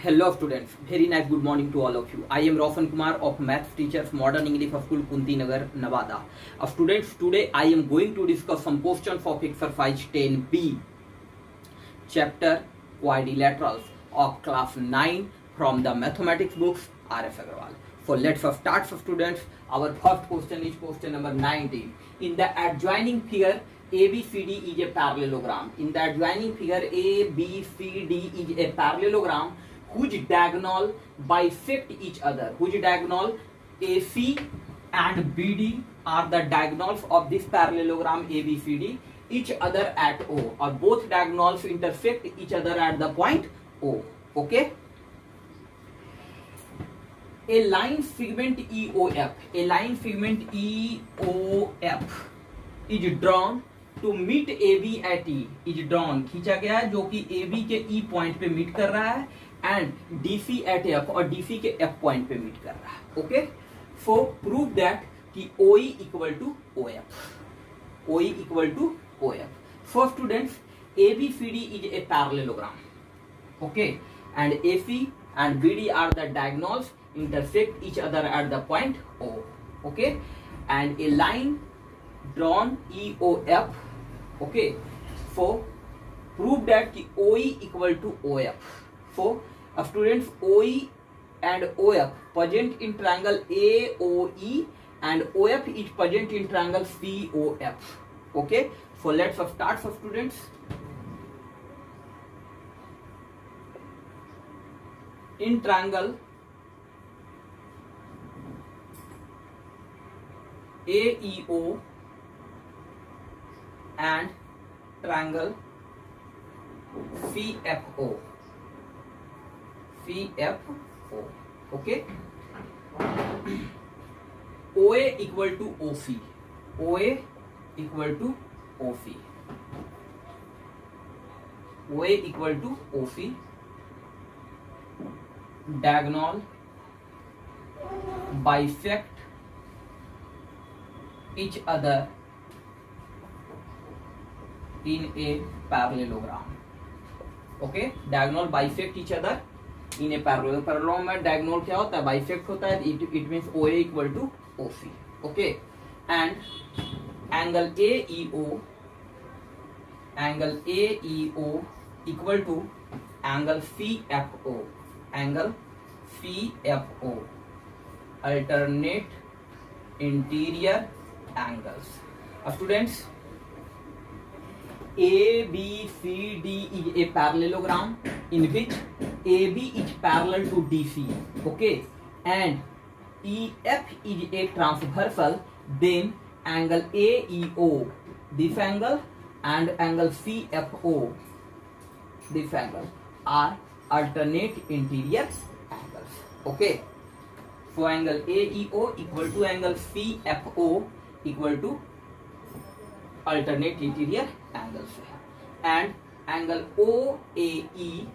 Hello students, very nice good morning to all of you. I am Roshan Kumar of Maths Teachers Modern English School Kunti Nagar, Nevada. Students, today I am going to discuss some questions of exercise 10B, chapter quadrilaterals of class 9 from the mathematics books R.S. Agarwal. So let's start, students. Our first question is question number 19. In the adjoining figure, ABCD is a parallelogram. In the adjoining figure, ABCD is a parallelogram whose diagonal bisect each other. Whose diagonal AC and BD are the diagonals of this parallelogram ABCD each other at O, or both diagonals intersect each other at the point O. Okay. A line segment EOF, a line segment EOF is drawn to meet AB at E, is drawn खींचा गया है जो कि AB के E point पे meet कर रहा है एंड DC at F और DC के F पॉइंट पे मीट कर रहा है. ओके, सो प्रूव दैट कि OE equal to OF, OE equal to OF. So students, ABCD is a parallelogram. Okay, and AC and BD are the diagonals intersect each other at the point O. Okay, and a line drawn EOF. Okay, so prove that ki OE equal to OF. So students, OE and OF present in triangle AOE and OF is present in triangle COF. Okay, so let's start, for students. In triangle AEO and triangle CFO. Okay, OA equal to OC, OA equal to OC, OA equal to OC. Diagonal bisect each other in a parallelogram. Okay, diagonal bisect each other in a parallelogram. Parallelogram में diagonal क्या होता है? Bisect होता है. It means OA equal to OC. Okay, and angle AEO, angle AEO equal to angle CFO, angle CFO, alternate interior angles. Students, ABCD is a parallelogram in which AB is parallel to DC. Okay, and EF is a transversal. Then angle AEO, this angle, and angle CFO, this angle, are alternate interior angles. Okay, so angle AEO equal to angle CFO equal to alternate interior angles, and angle OAE,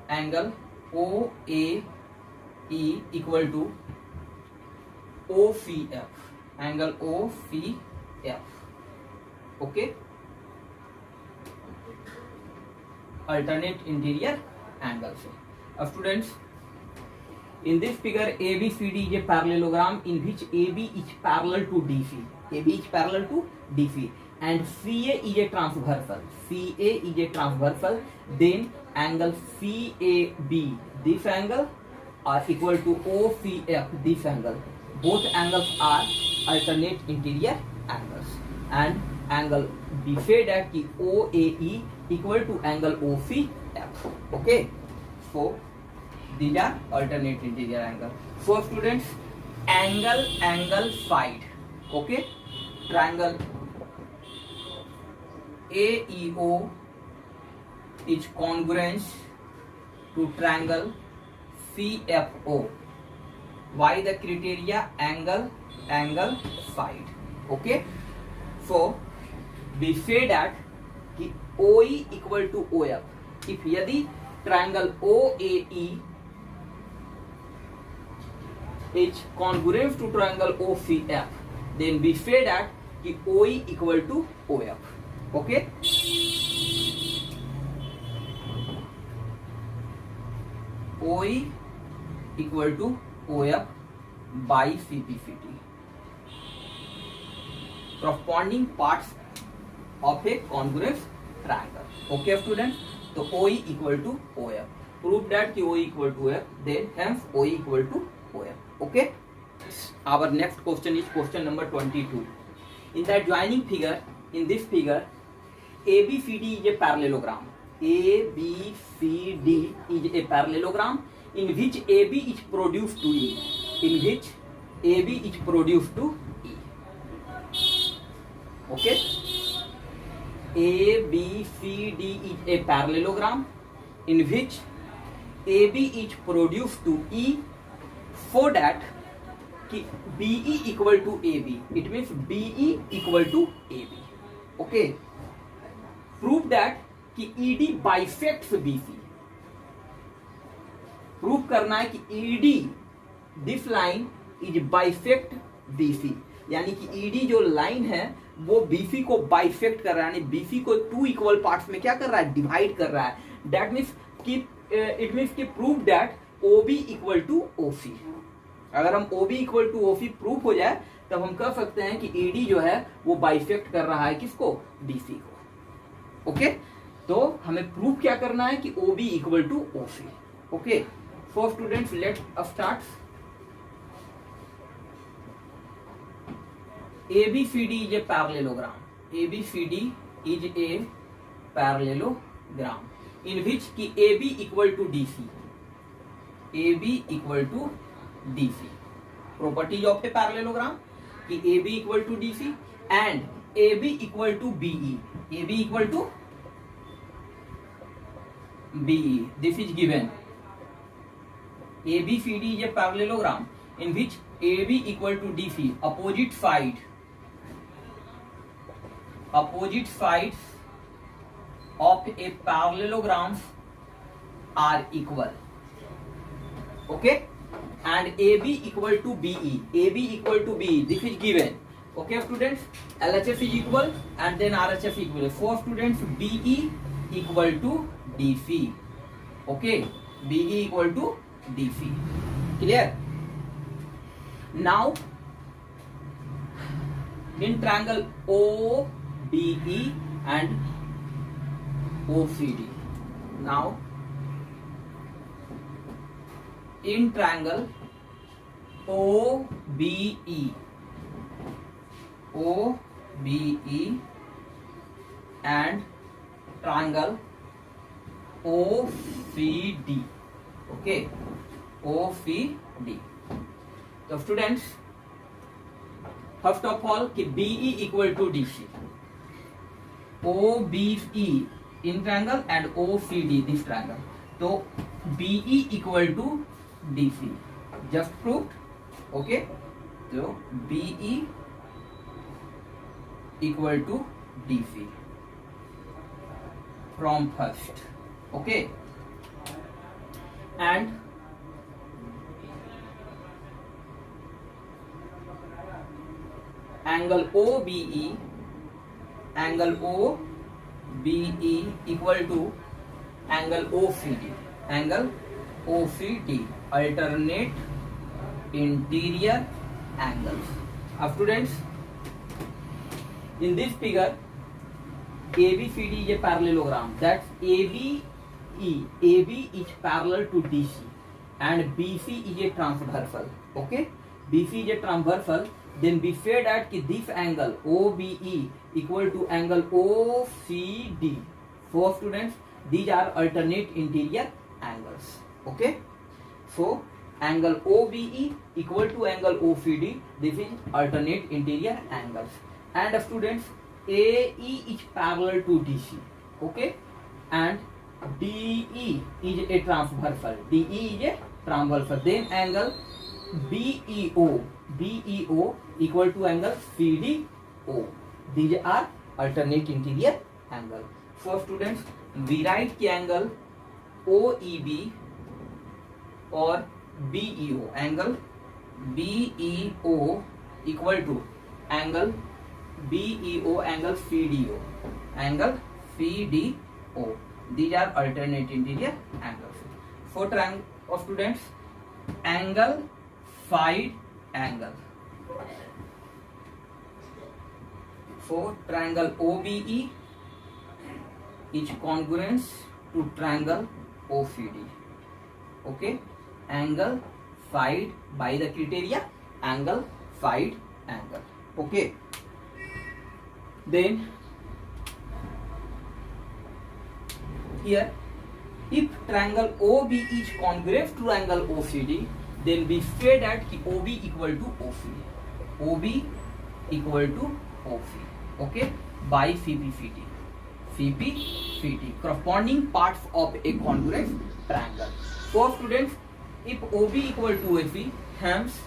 angle OAE equal to OCF, angle OCF. Okay, alternate interior angles. Students, in this figure ABCD is a parallelogram in which AB is parallel to DC, AB is parallel to DC, and CA is a transversal, CA is a transversal. Then angle CAB, this angle, are equal to OCF, this angle. Both angles are alternate interior angles, and angle we say that ki OAE equal to angle OCF. Okay, so these are alternate interior angle. So students, angle side. Okay, triangle AEO is congruent to triangle CFO. Why the criteria? Angle side. Okay, so we say that कि OE equal to OF. If यदि triangle OAE is congruent to triangle OCF, then we say that कि OE equal to OF. Okay, OE equal to OF by CPCT. Corresponding parts of a congruous triangle. Okay students, तो OE equal to OF. Prove that कि OE equal to OF, then hence OE equal to OF. Okay. Our next question is question number 22. In the adjoining figure, in this figure, ABCD is a parallelogram. ABCD is a parallelogram in which AB is produced to E. In which AB is produced to E. Okay. ABCD is a parallelogram in which AB is produced to E, so that कि BE equal to AB. It means BE equal to AB. Okay. Prove that कि ED bisects BC. Prove करना है कि ED this line is bisect BC, यानी कि ED जो line है वो BC को बाइसेक्ट कर रहा है, यानी BC को 2 इक्वल पार्ट्स में क्या कर रहा है, डिवाइड कर रहा है. दैट मीन्स कि इट मीन्स कि prove that OB equal to OC. अगर हम OB equal to OC prove हो जाए तब हम कह सकते हैं कि ED जो है वो बाइसेक्ट कर रहा है किसको, BC को. ओके. तो हमें प्रूव क्या करना है कि OB equal to OC. Okay. So students let's start. ABCD is a parallelogram. ABCD is a parallelogram in which कि AB equal to DC. AB equal to DC. Properties of a parallelogram कि AB equal to DC and AB equal to BE. AB equal to BE. This is given. ABCD is a parallelogram in which AB equal to DC. Opposite sides of a parallelogram are equal. Okay. And AB equal to BE. AB equal to BE. This is given. Okay students. LHS is equal and then RHS is equal. For students, BE equal to DC. Okay. BE equal to DC. Clear? Now in triangle OBE and OCD. Now in triangle OBE and triangle OCD. Okay. OCD. So students, first of all कि BE equal to DC, OBE in triangle and OCD this triangle. तो BE equal to DC just proved. Okay. So BE equal to DC from first. Okay. And angle OBE equal to angle OCD. Angle OCD, alternate interior angles. Now students, in this figure ABCD is a parallelogram. That's AB is parallel to DC and BC is a transversal. Okay. BC is a transversal. Then we say that this angle OBE equal to angle OCD. So students, these are alternate interior angles. Okay. So angle OBE equal to angle OCD. This is alternate interior angles. And students, AE is parallel to DC. Okay. And DE is a transversal. DE is a transversal. Then angle BEO equal to angle CDO. These are alternate interior angle. So students, we write the angle OEB or BEO. Angle BEO equal to angle BEO, angle CDO. Angle CDO. These are alternate interior angles. For of students, angle phi angle. So triangle OBE is congruent to triangle OCD. Okay, angle phi by the criteria angle phi angle. Okay, then here, if triangle OB is congruent to triangle OCD, then we say that OB equal to OC. OB equal to OC. Okay, by CP CT, corresponding parts of a congruent triangle. So students, if OB equal to AC, hence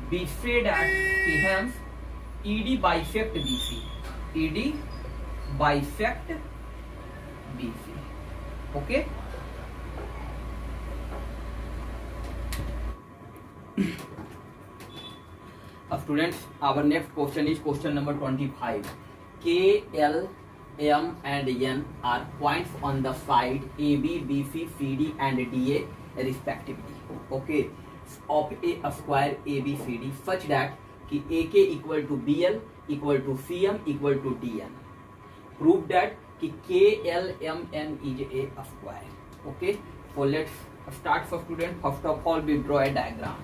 we say that hence ED bisect BC. ED bisect BC. Okay. Students, our next question is question number 25. K, L, M and N are points on the side AB, BC, CD and DA respectively. Okay, of a square ABCD such that कि AK equal to BL equal to CM equal to DN. Prove that कि KLMN is a square. Okay, so let's start for student. First of all, we draw a diagram.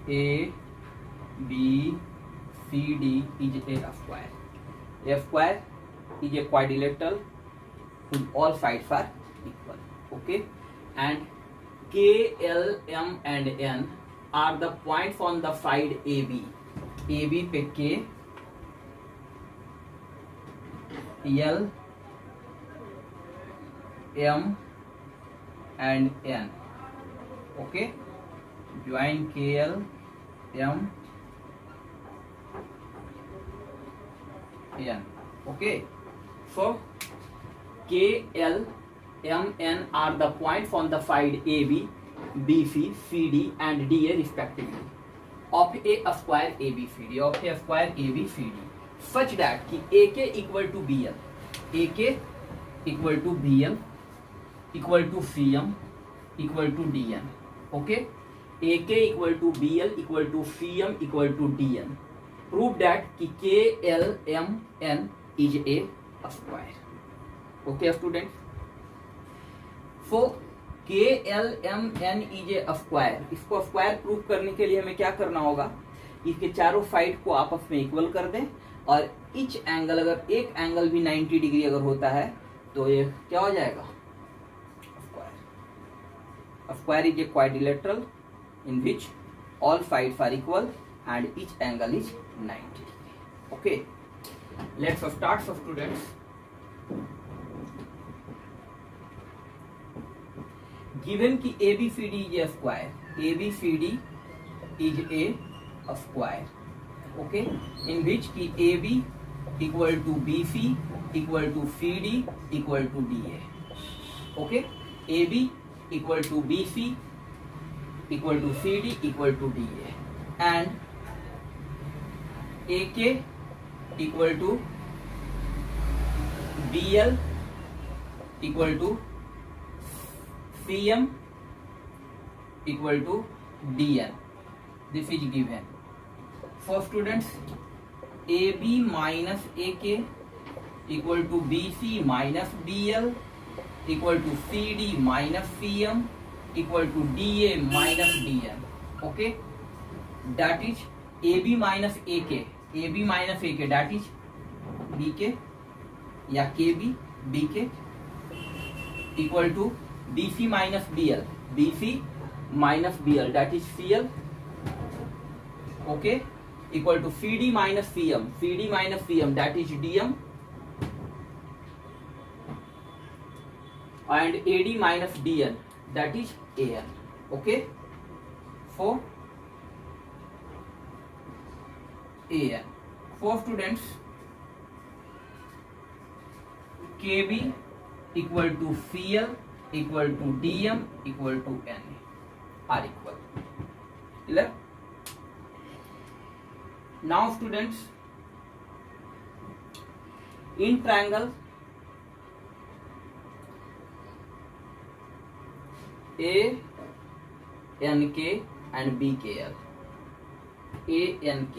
A, B, C, D is a square. A square is a quadrilateral whose all sides are equal. Okay, and K, L, M and N are the points on the side AB. AB पे K, L, M and N. Okay, join KL, M, N. Okay, so K, L, M, N are the points on the side AB, BC, CD and DA respectively of a square ABCD, of a square ABCD such that कि AK equal to BL, AK equal to BL equal to CM equal to DN. Okay, AK equal to BL equal to CM equal to DN. Prove that कि KLMN is a square. Okay students, so KLMN is a square. इसको square prove करने के लिए हमें क्या करना होगा, इसके चारों साइड को आपस में इक्वल कर दें और ईच एंगल, अगर एक एंगल भी 90 डिग्री अगर होता है तो ये क्या हो जाएगा, square. Square is a quadrilateral in which all sides are equal and each angle is 90. Okay, let's start for students. Given कि ABCD is a square, ABCD is a square. Okay, in which कि AB equal to BC equal to CD equal to DA. Okay, AB equal to BC equal to CD equal to DA and AK equal to BL equal to CM equal to DN. This is given. For students, AB minus AK equal to BC minus BL equal to CD minus CM equal to DA minus DN. Okay, that is AB minus AK, AB minus AK, that is BK या KB, BK equal to BC minus BL, BC minus BL, that is CL. Okay, equal to CD minus CM, CD minus CM, that is DM, and AD minus DN, that is AN. Okay, for AN. For students, KB equal to CL equal to DM equal to N. Are equal. Clear? Now students, in triangle ANK and BKL, ANK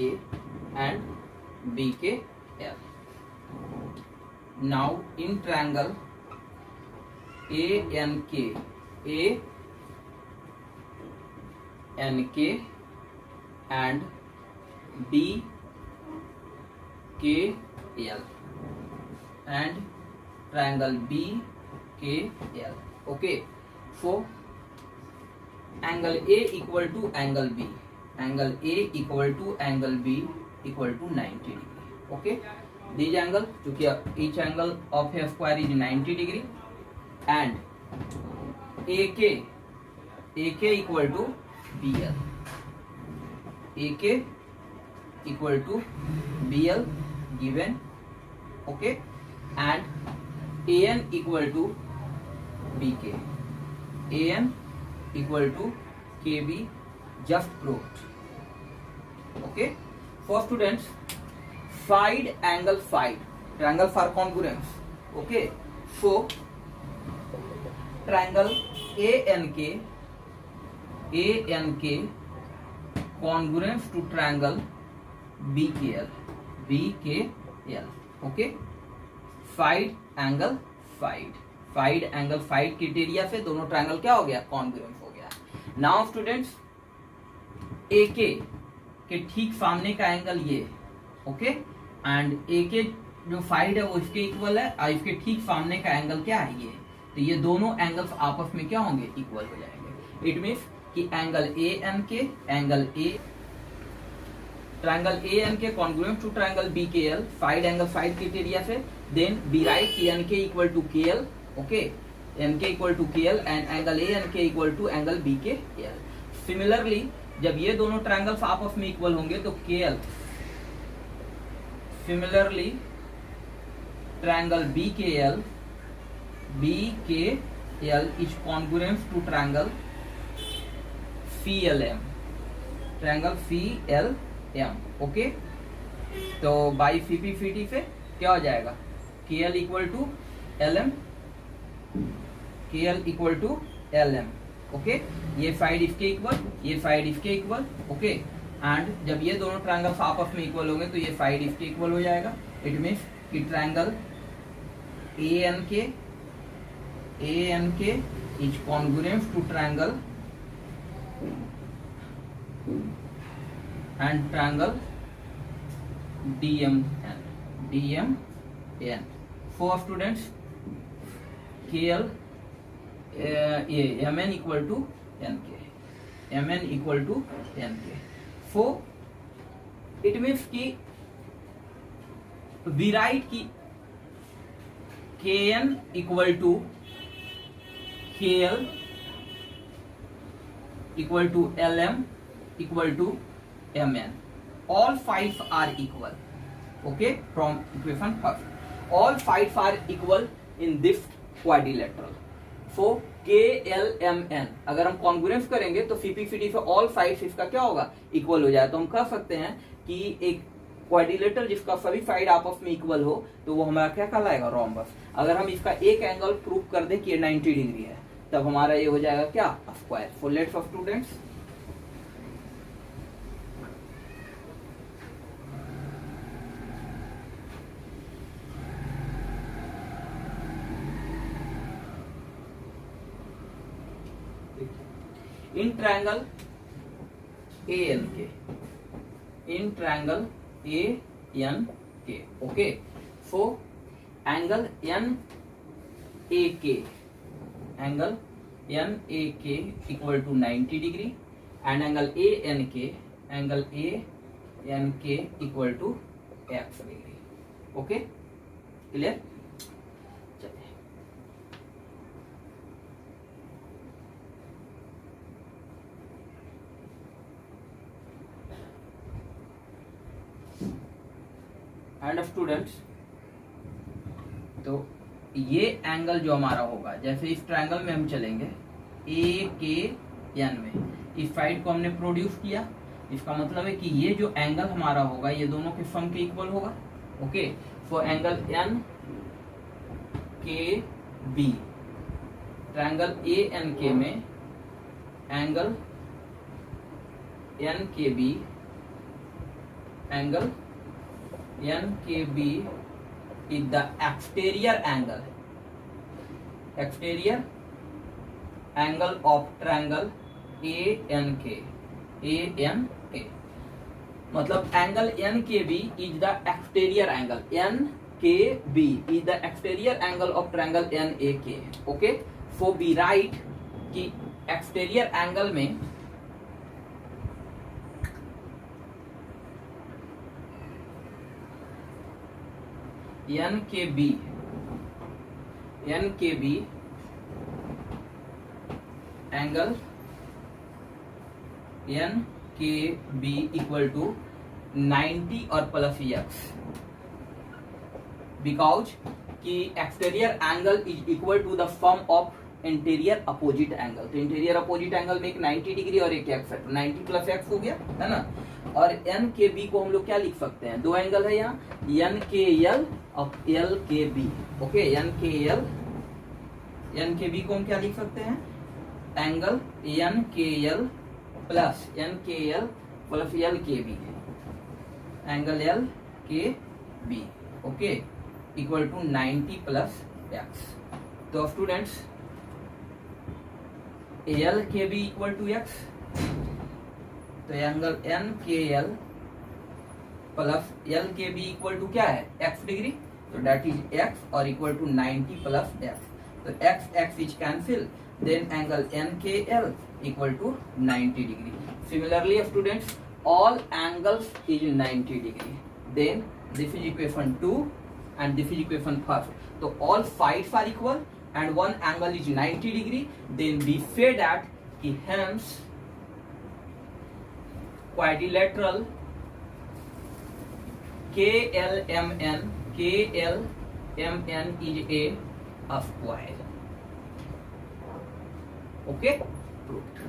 and BKL. Now in triangle ANK and BKL and triangle BKL. Okay, so angle A equal to angle B, angle A equal to angle B equal to 90 degree. Okay, these angle, चूंकि each angle of a square is 90 degree, and AK equal to BL, AK equal to BL given. Okay, and AN equal to BK, AN equal to KB just proved. Okay, for students, find angle phi, triangle for congruence. Okay, so triangle ANK congruence to triangle BKL. Okay, find angle criteria से दोनों triangle क्या हो गया, congruence हो गया। Now students, AK के ठीक सामने का एंगल ये, ओके, एंड AK जो साइड है वो इसके इक्वल है, और इसके ठीक सामने का एंगल क्या है, ये। तो ये दोनों एंगल्स आपस में क्या होंगे, इक्वल हो जाएंगे। इट मीन्स कि angle ANK, angle A, triangle ANK congruent to triangle BKL, side angle side criteria से, then we write NK equal to KL, okay, NK equal to KL and angle ANK equal to angle BKL। Similarly जब ये दोनों triangles आपस में equal होंगे तो KL, similarly triangle BKL is congruent to triangle CLM, triangle CLM। Okay, तो by CP/CD से क्या हो जाएगा, KL equal to LM, KL equal to LM। Okay, ये साइड इसके इक्वल, ये साइड इसके इक्वल। ओके, एंड जब ये दोनों ट्रायंगल्स आपस में इक्वल होंगे तो ये साइड इसके इक्वल हो जाएगा। इट मीन्स कि triangle ANK is congruent to triangle and triangle DMN. For students, KL MN equal to NK, MN equal to NK. So it means कि we write कि KN equal to KL equal to LM equal to MN. All five are equal. Okay, from equation first, all five are equal in this quadrilateral. So KLMN अगर हम congruence करेंगे तो CP/CD से all five इसका क्या होगा, equal हो जाए। तो हम कह सकते हैं कि एक क्वाड्रिलेटरल जिसका सभी साइड आपस में इक्वल हो तो वो हमारा क्या कहलाएगा, रोम्बस। अगर हम इसका एक एंगल प्रूव कर दें कि ये 90 डिग्री है, तब हमारा ये हो जाएगा क्या, square. So let's students, in triangle ANK, in triangle ANK, okay, so angle NAK, angle NAK equal to 90 degree and angle ANK equal to X degree. Okay, clear? And students, तो ये angle जो हमारा होगा, जैसे इस triangle में हम चलेंगे, AK n में। इस साइड को हमने प्रोड्यूस किया, इसका मतलब है कि ये जो एंगल हमारा होगा ये दोनों के सम के इक्वल होगा। Okay, for angle N K B, triangle A N K में angle N K B, angle N K B is the exterior angle, exterior angle of triangle A N K, A N K. मतलब angle N K B is the exterior angle, N K B is the exterior angle of triangle N A K. Okay, so be right कि exterior angle में N K B, N K B angle N K B equal to 90 और plus x, because कि exterior angle is equal to the sum of interior opposite angle. तो interior opposite angle में एक 90 degree और एक x है, तो 90 plus x हो गया, है ना। और एन के बी को हम लोग क्या लिख सकते हैं, दो एंगल है यहाँ, एन के एल और L K B. Okay, N K L, N K B को हम क्या लिख सकते हैं, angle N K L plus N K L plus L K B, angle L K B. Okay, equal to 90 plus x. तो students L K B equal to x, तो angle N K L plus L K B equal to क्या है, x degree, तो that is x और equal to 90 plus x. तो x x is cancel, then angle N K L equal to 90 degree. Similarly students, all angles is 90 degree, then this is equation 2 and this is equation 1. So all sides are equal and one angle is 90 degree, then we say that कि hence quadrilateral KLMN is a square. Okay, proved.